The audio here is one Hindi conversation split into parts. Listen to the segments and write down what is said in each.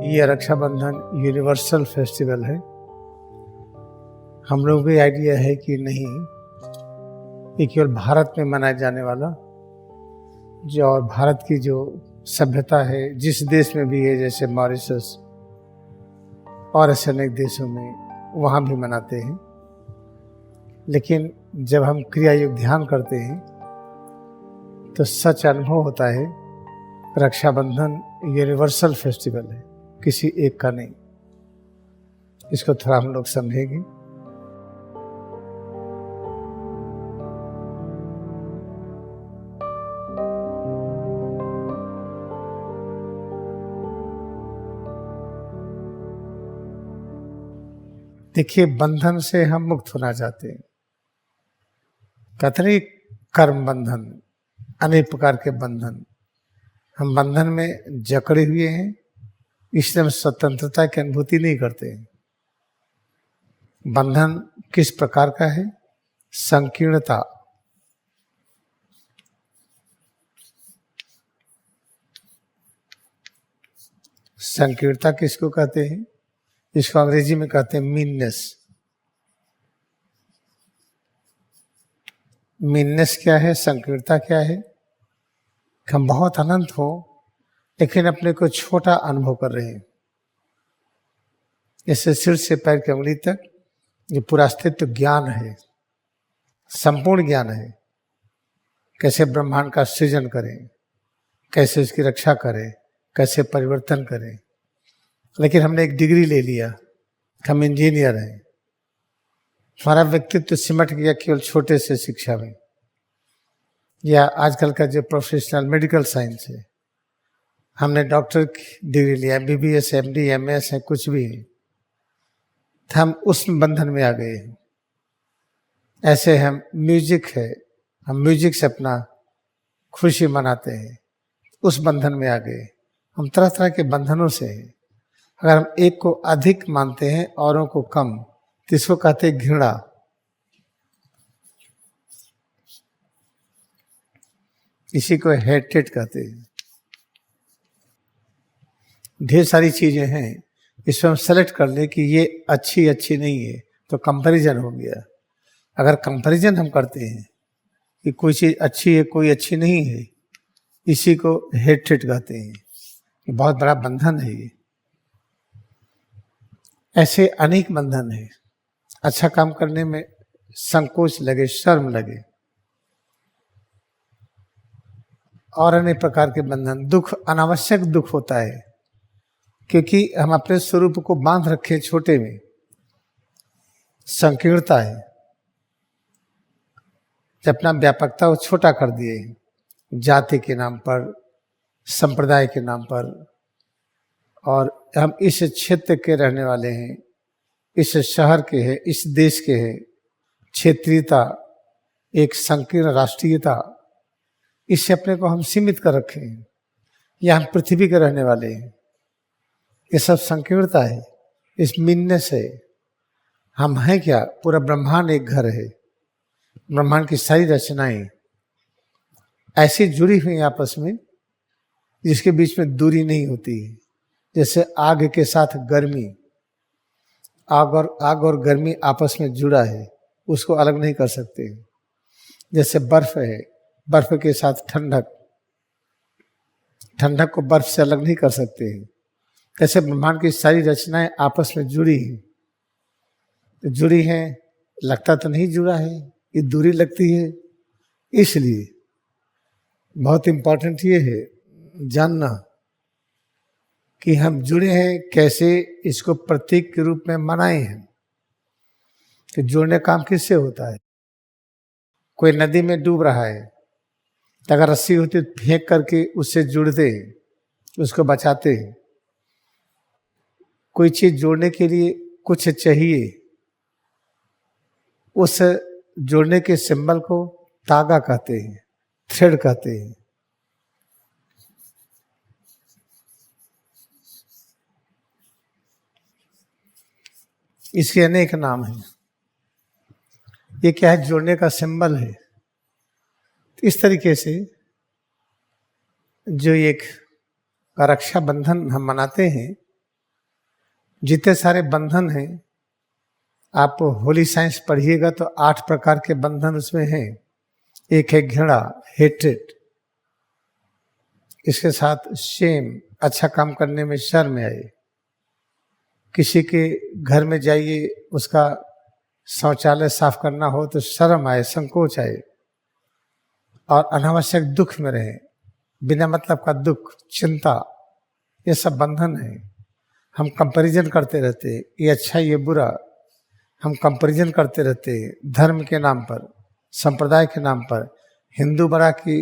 ये रक्षाबंधन यूनिवर्सल फेस्टिवल है। हम लोगों को आइडिया है कि नहीं, ये केवल भारत में मनाया जाने वाला जो और भारत की जो सभ्यता है जिस देश में भी है, जैसे मॉरिशस और ऐसे अनेक देशों में वहाँ भी मनाते हैं। लेकिन जब हम क्रिया योग ध्यान करते हैं तो सच अनुभव होता है रक्षाबंधन यूनिवर्सल फेस्टिवल है, किसी एक का नहीं। इसको थोड़ा हम लोग समझेंगे। देखिए, बंधन से हम मुक्त होना चाहते हैं। कहते नहीं, कर्म बंधन, अनेक प्रकार के बंधन। हम बंधन में जकड़े हुए हैं, इसलिए हम स्वतंत्रता की अनुभूति नहीं करते हैं। बंधन किस प्रकार का है? संकीर्णता। संकीर्णता किसको कहते हैं? इसको अंग्रेजी में कहते हैं मीननेस। मीननेस क्या है? संकीर्णता क्या है? हम बहुत अनंत हो लेकिन अपने को छोटा अनुभव कर रहे हैं। जैसे सिर से पैर की उंगली तक ये पूरा अस्तित्व ज्ञान है, संपूर्ण ज्ञान है। कैसे ब्रह्मांड का सृजन करें, कैसे उसकी रक्षा करें, कैसे परिवर्तन करें। लेकिन हमने एक डिग्री ले लिया, हम इंजीनियर हैं। हमारा व्यक्तित्व सिमट गया केवल छोटे से शिक्षा में, या आजकल का जो प्रोफेशनल मेडिकल साइंस है, हमने डॉक्टर की डिग्री लिया, MBBS, MD, MS है, कुछ भी है, तो हम उस बंधन में आ गए हैं। ऐसे हम म्यूजिक है, हम म्यूजिक से अपना खुशी मनाते हैं, उस बंधन में आ गए। हम तरह तरह के बंधनों से हैं। अगर हम एक को अधिक मानते हैं औरों को कम, तो इसको कहते हैं घृणा। इसी को हेटेड कहते हैं। ढेर सारी चीजें हैं, इसमें हम सेलेक्ट कर ले कि ये अच्छी नहीं है, तो कंपैरिजन हो गया। अगर कंपैरिजन हम करते हैं कि कोई चीज अच्छी है कोई अच्छी नहीं है, इसी को हेटेड कहते हैं। ये बहुत बड़ा बंधन है ये। ऐसे अनेक बंधन है। अच्छा काम करने में संकोच लगे, शर्म लगे, और अनेक प्रकार के बंधन। दुख, अनावश्यक दुख होता है क्योंकि हम अपने स्वरूप को बांध रखे छोटे में। संकीर्णता है, जब अपना व्यापकता को छोटा कर दिए, जाति के नाम पर, संप्रदाय के नाम पर। और हम इस क्षेत्र के रहने वाले हैं, इस शहर के हैं, इस देश के हैं। क्षेत्रीयता, एक संकीर्ण राष्ट्रीयता, इससे अपने को हम सीमित कर रखे हैं। या हम पृथ्वी के रहने वाले हैं, ये सब संकीर्णता है, इस मीननेस है। हम हैं क्या? पूरा ब्रह्मांड एक घर है। ब्रह्मांड की सारी रचनाएं ऐसी जुड़ी हुई आपस में जिसके बीच में दूरी नहीं होती है। जैसे आग के साथ गर्मी, आग और गर्मी आपस में जुड़ा है, उसको अलग नहीं कर सकते। जैसे बर्फ है, बर्फ के साथ ठंडक, ठंडक को बर्फ से अलग नहीं कर सकते हैं। कैसे ब्रह्मांड की सारी रचनाएं आपस में जुड़ी हैं। तो जुड़ी हैं, लगता तो नहीं जुड़ा है, ये दूरी लगती है। इसलिए बहुत इंपॉर्टेंट ये है जानना कि हम जुड़े हैं कैसे, इसको प्रतीक के रूप में मनाए हैं। कि जुड़ने काम किससे होता है? कोई नदी में डूब रहा है, तो अगर रस्सी होती तो फेंक करके उससे जुड़ते, उसको बचाते। कोई चीज जोड़ने के लिए कुछ चाहिए, उस जोड़ने के सिंबल को तागा कहते हैं, थ्रेड कहते हैं। इसके अनेक नाम हैं। ये क्या है? जोड़ने का सिंबल है। इस तरीके से जो एक रक्षाबंधन हम मनाते हैं, जितने सारे बंधन हैं, आप होली साइंस पढ़िएगा तो 8 प्रकार के बंधन उसमें हैं। एक है घृणा, हेट्रेड, इसके साथ शेम, अच्छा काम करने में शर्म आए, किसी के घर में जाइए उसका शौचालय साफ करना हो तो शर्म आए, संकोच आए, और अनावश्यक दुख में रहे, बिना मतलब का दुख, चिंता, ये सब बंधन है। हम कंपैरिजन करते रहते, ये अच्छा ये बुरा, हम कंपैरिजन करते रहते धर्म के नाम पर, संप्रदाय के नाम पर, हिंदू बड़ा कि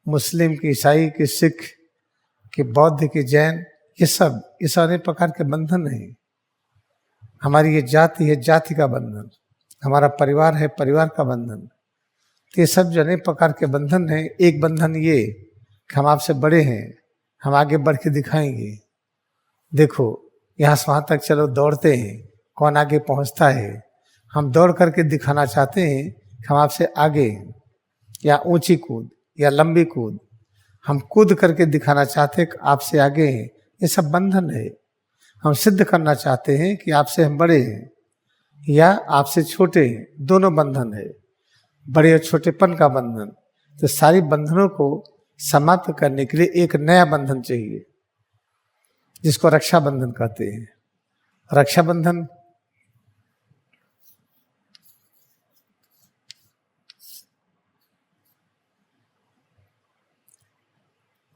मुस्लिम की, ईसाई की, सिख की, बौद्ध की, जैन, ये सब इस अनेक प्रकार के बंधन है। हमारी ये जाति है, जाति का बंधन, हमारा परिवार है, परिवार का बंधन, ये सब जो अनेक प्रकार के बंधन हैं। एक बंधन ये कि हम आपसे बड़े हैं, हम आगे बढ़ के दिखाएंगे, देखो यहाँ से वहाँ तक चलो, दौड़ते हैं, कौन आगे पहुँचता है। हम दौड़ करके दिखाना चाहते हैं कि हम आपसे आगे हैं, या ऊंची कूद या लंबी कूद, हम कूद करके दिखाना चाहते हैं कि आपसे आगे हैं, ये सब बंधन है। हम सिद्ध करना चाहते हैं कि आपसे हम बड़े हैं या आपसे छोटे हैं, दोनों बंधन है, बड़े और छोटेपन का बंधन। तो सारी बंधनों को समाप्त करने के लिए एक नया बंधन चाहिए, जिसको रक्षाबंधन कहते हैं। रक्षाबंधन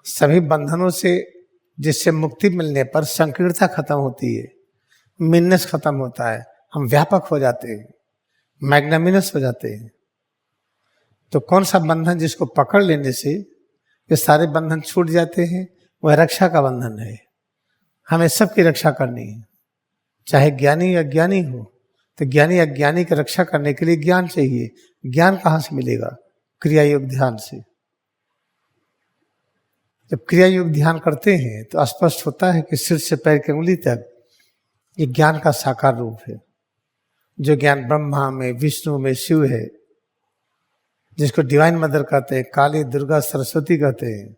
सभी बंधनों से, जिससे मुक्ति मिलने पर संकीर्णता खत्म होती है, मिन्नस खत्म होता है, हम व्यापक हो जाते हैं, मैग्नामिनस हो जाते हैं। तो कौन सा बंधन जिसको पकड़ लेने से ये सारे बंधन छूट जाते हैं, वह रक्षा का बंधन है। हमें सबकी रक्षा करनी है, चाहे ज्ञानी या अज्ञानी हो। तो ज्ञानी अज्ञानी की रक्षा करने के लिए ज्ञान चाहिए। ज्ञान कहाँ से मिलेगा? क्रिया योग ध्यान से। जब क्रिया योग ध्यान करते हैं तो स्पष्ट होता है कि सिर से पैर की उंगली तक ये ज्ञान का साकार रूप है। जो ज्ञान ब्रह्मा में, विष्णु में, शिव है, जिसको डिवाइन मदर कहते हैं, काली, दुर्गा, सरस्वती कहते हैं,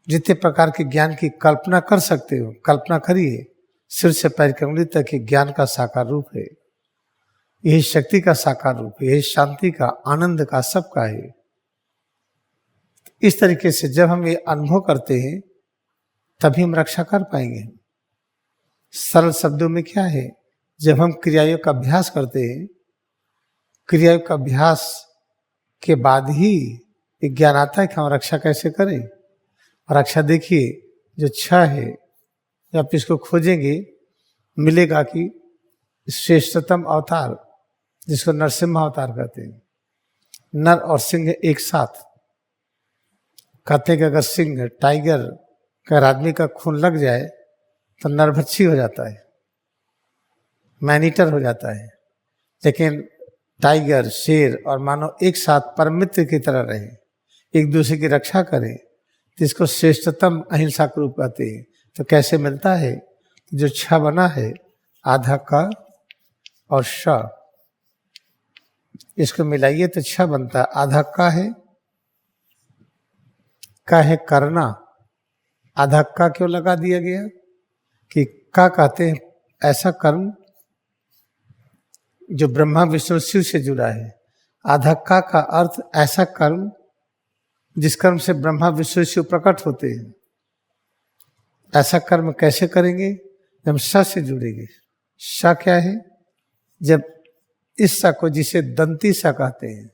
जितने प्रकार के ज्ञान की कल्पना कर सकते हो, कल्पना करिए। सिर से पैर की उंगली तक ये ज्ञान का साकार रूप है, यही शक्ति का साकार रूप है, यही शांति का, आनंद का, सबका है। इस तरीके से जब हम ये अनुभव करते हैं तभी हम रक्षा कर पाएंगे। सरल शब्दों में क्या है, जब हम क्रियायोग का अभ्यास करते हैं, क्रियायोग का अभ्यास के बाद ही एक ज्ञान आता है कि हम रक्षा कैसे करें। रक्षा देखिए, जो छह है, जब आप इसको खोजेंगे मिलेगा कि श्रेष्ठतम अवतार, जिसको नरसिम्हा अवतार कहते हैं, नर और सिंह एक साथ। कहते हैं कि अगर सिंह, टाइगर, अगर आदमी का खून लग जाए तो नरभक्षी हो जाता है, मैनीटर हो जाता है। लेकिन टाइगर, शेर और मानव एक साथ परम मित्र की तरह रहे, एक दूसरे की रक्षा करें, जिसको श्रेष्ठतम अहिंसा का रूप कहते हैं। तो कैसे मिलता है? जो छह बना है, आधा क और श, इसको मिलाइए तो छह बनता है। आधा का है करना, आधा का क्यों लगा दिया गया कि का कहते हैं ऐसा कर्म जो ब्रह्मा विष्णु शिव से जुड़ा है। आधा का अर्थ ऐसा कर्म जिस कर्म से ब्रह्मा विष्णु शिव प्रकट होते हैं। ऐसा कर्म कैसे करेंगे? जब स से जुड़ेंगे। स क्या है? जब इस स को, जिसे दंती स कहते हैं,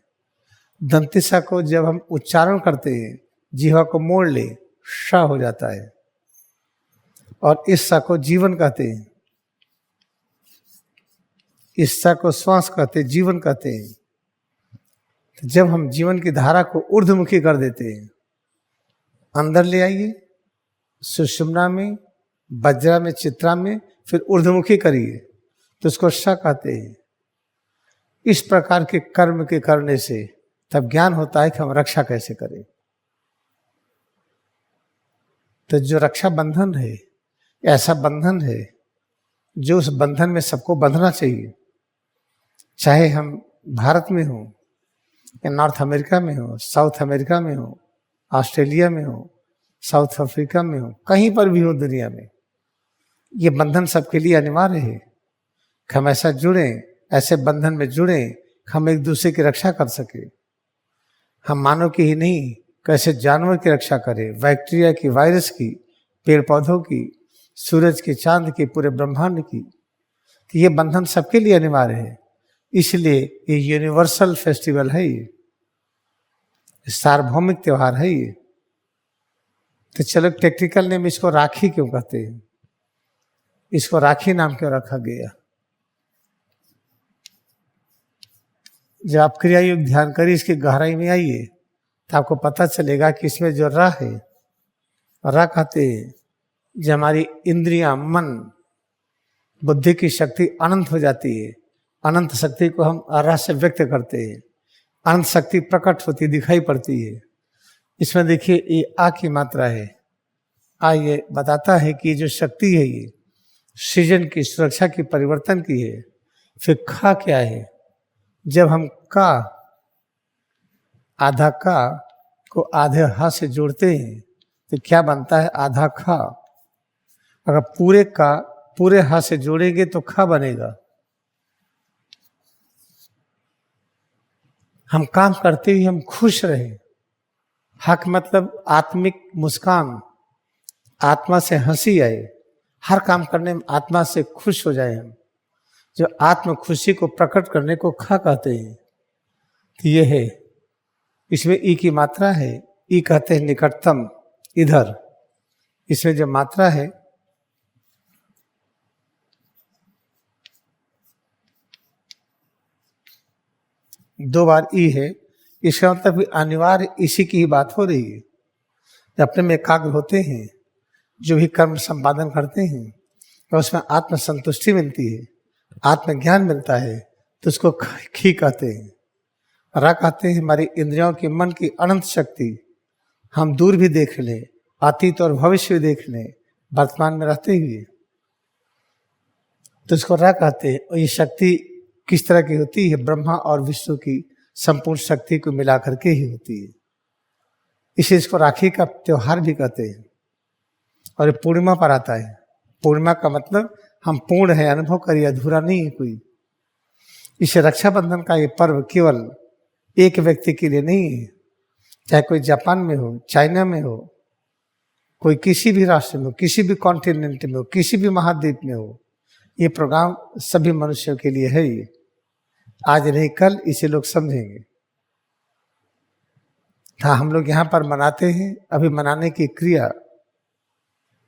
दंती स को जब हम उच्चारण करते हैं, जीवा को मोड़ ले, श हो जाता है। और इस स को जीवन कहते हैं, इस स को श्वास कहते हैं, जीवन कहते हैं। तो जब हम जीवन की धारा को ऊर्ध्वमुखी कर देते हैं, अंदर ले आइए, सुषुम्ना में, वज्रा में, चित्रा में, फिर ऊर्ध्वमुखी करिए, तो उसको श कहते हैं। इस प्रकार के कर्म के करने से तब ज्ञान होता है कि हम रक्षा कैसे करें। तो जो रक्षा बंधन है, ऐसा बंधन है जो उस बंधन में सबको बंधना चाहिए। चाहे हम भारत में हो या नॉर्थ अमेरिका में हो, साउथ अमेरिका में हो, ऑस्ट्रेलिया में हो, साउथ अफ्रीका में हो, कहीं पर भी हो दुनिया में, ये बंधन सबके लिए अनिवार्य है कि हम ऐसा जुड़े, ऐसे बंधन में जुड़े, हम एक दूसरे की रक्षा कर सके। हम मानव की ही नहीं, कैसे जानवर की रक्षा करें, बैक्टीरिया की, वायरस की, पेड़ पौधों की, सूरज की, चांद की, पूरे ब्रह्मांड की। तो ये बंधन सबके लिए अनिवार्य है, इसलिए ये यूनिवर्सल फेस्टिवल है, ये सार्वभौमिक त्योहार है ये। तो चलो टेक्निकल नेम इसको राखी क्यों कहते हैं, इसको राखी नाम क्यों रखा गया? जब आप क्रिया योग ध्यान करिए, इसकी गहराई में आइए, तो आपको पता चलेगा कि इसमें जो रा है, रा कहते हैं जब हमारी इंद्रियां, मन, बुद्धि की शक्ति अनंत हो जाती है, अनंत शक्ति को हम रा से व्यक्त करते हैं, अनंत शक्ति प्रकट होती दिखाई पड़ती है। इसमें देखिए ये आ की मात्रा है, आ ये बताता है कि जो शक्ति है ये सृजन की, सुरक्षा की, परिवर्तन की है। फिर खा क्या है? जब हम का, आधा का को आधे हा से जोड़ते हैं तो क्या बनता है? आधा खा। अगर पूरे का पूरे हा से जोड़ेंगे तो खा बनेगा। हम काम करते हुए हम खुश रहे, हक मतलब आत्मिक मुस्कान, आत्मा से हंसी आए, हर काम करने में आत्मा से खुश हो जाए हम, जो आत्म खुशी को प्रकट करने को खा कहते हैं। तो ये है, इसमें ई की मात्रा है, ई कहते हैं निकटतम, इधर। इसमें जो मात्रा है दो बार ई है, इसका मतलब अनिवार्य इसी की ही बात हो रही है। जब अपने में एकाग्र होते हैं, जो भी कर्म संपादन करते हैं, तो उसमें आत्म संतुष्टि मिलती है, आत्मज्ञान मिलता है, तो उसको खी कहते हैं। रा कहते हैं हमारी इंद्रियों की, मन की अनंत शक्ति, हम दूर भी देख लें, अतीत और भविष्य भी देख लें, वर्तमान में रहते हुए, तो इसको रा कहते हैं। और ये शक्ति किस तरह की होती है? ब्रह्मा और विष्णु की संपूर्ण शक्ति को मिला करके ही होती है। इसे इसको राखी का त्योहार भी कहते हैं। और ये पूर्णिमा पर आता है। पूर्णिमा का मतलब हम पूर्ण है, अनुभव करिए, अधूरा नहीं है कोई। इसे रक्षाबंधन का ये पर्व केवल एक व्यक्ति के लिए नहीं है, चाहे कोई जापान में हो, चाइना में हो, कोई किसी भी राष्ट्र में हो, किसी भी कॉन्टिनेंट में हो, किसी भी महाद्वीप में हो, ये प्रोग्राम सभी मनुष्यों के लिए है। ये आज नहीं कल इसे लोग समझेंगे। हाँ, हम लोग यहाँ पर मनाते हैं, अभी मनाने की क्रिया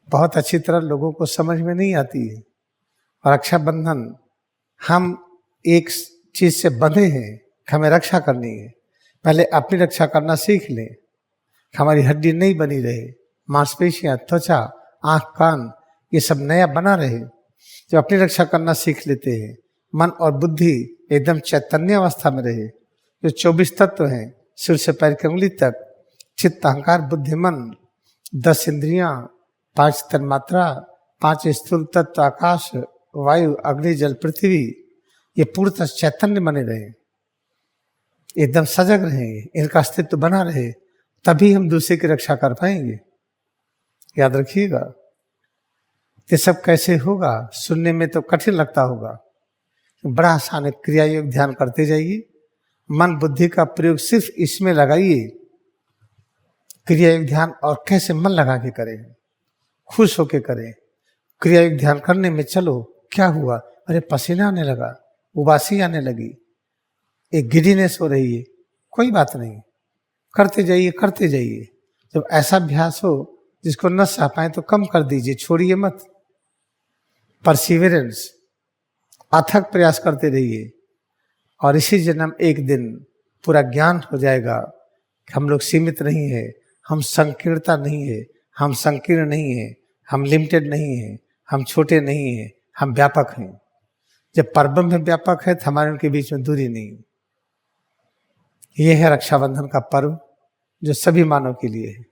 बहुत अच्छी तरह लोगों को समझ में नहीं आती है। और रक्षाबंधन, हम एक चीज से बंधे हैं, हमें रक्षा करनी है। पहले अपनी रक्षा करना सीख लें, हमारी हड्डी नहीं बनी रहे, मांसपेशियां, त्वचा, आंख, कान, ये सब नया बना रहे। जब अपनी रक्षा करना सीख लेते हैं, मन और बुद्धि एकदम चैतन्य अवस्था में रहे, जो 24 तत्व हैं, सिर से पैर की उंगली तक, चित्त, अहंकार, बुद्धि, मन, 10 इंद्रियां, 5 तन्मात्रा, 5 स्थूल तत्व, आकाश, वायु, अग्नि, जल, पृथ्वी, ये पूर्णतः चैतन्य बने रहे, एकदम सजग रहे, इनका अस्तित्व बना रहे, तभी हम दूसरे की रक्षा कर पाएंगे। याद रखिएगा। ये सब कैसे होगा? सुनने में तो कठिन लगता होगा, बड़ा आसान है। क्रिया योग ध्यान करते जाइए, मन बुद्धि का प्रयोग सिर्फ इसमें लगाइए, क्रिया योग ध्यान। और कैसे मन लगा के करें, खुश होके करें। क्रिया योग ध्यान करने में चलो, क्या हुआ? अरे पसीना आने लगा, उबासी आने लगी, एक गिडीनेस हो रही है, कोई बात नहीं, करते जाइए, करते जाइए। जब ऐसा अभ्यास हो जिसको न सह पाए तो कम कर दीजिए, छोड़िए मत। परसिवरेंस, अथक प्रयास करते रहिए, और इसी जन्म एक दिन पूरा ज्ञान हो जाएगा कि हम लोग सीमित नहीं है, हम संकीर्णता नहीं है, हम संकीर्ण नहीं है, हम लिमिटेड नहीं है, हम छोटे नहीं है, हम व्यापक हैं। जब परब्रह्म में व्यापक है तो हमारे उनके बीच में दूरी नहीं। यह है रक्षाबंधन का पर्व, जो सभी मानव के लिए है।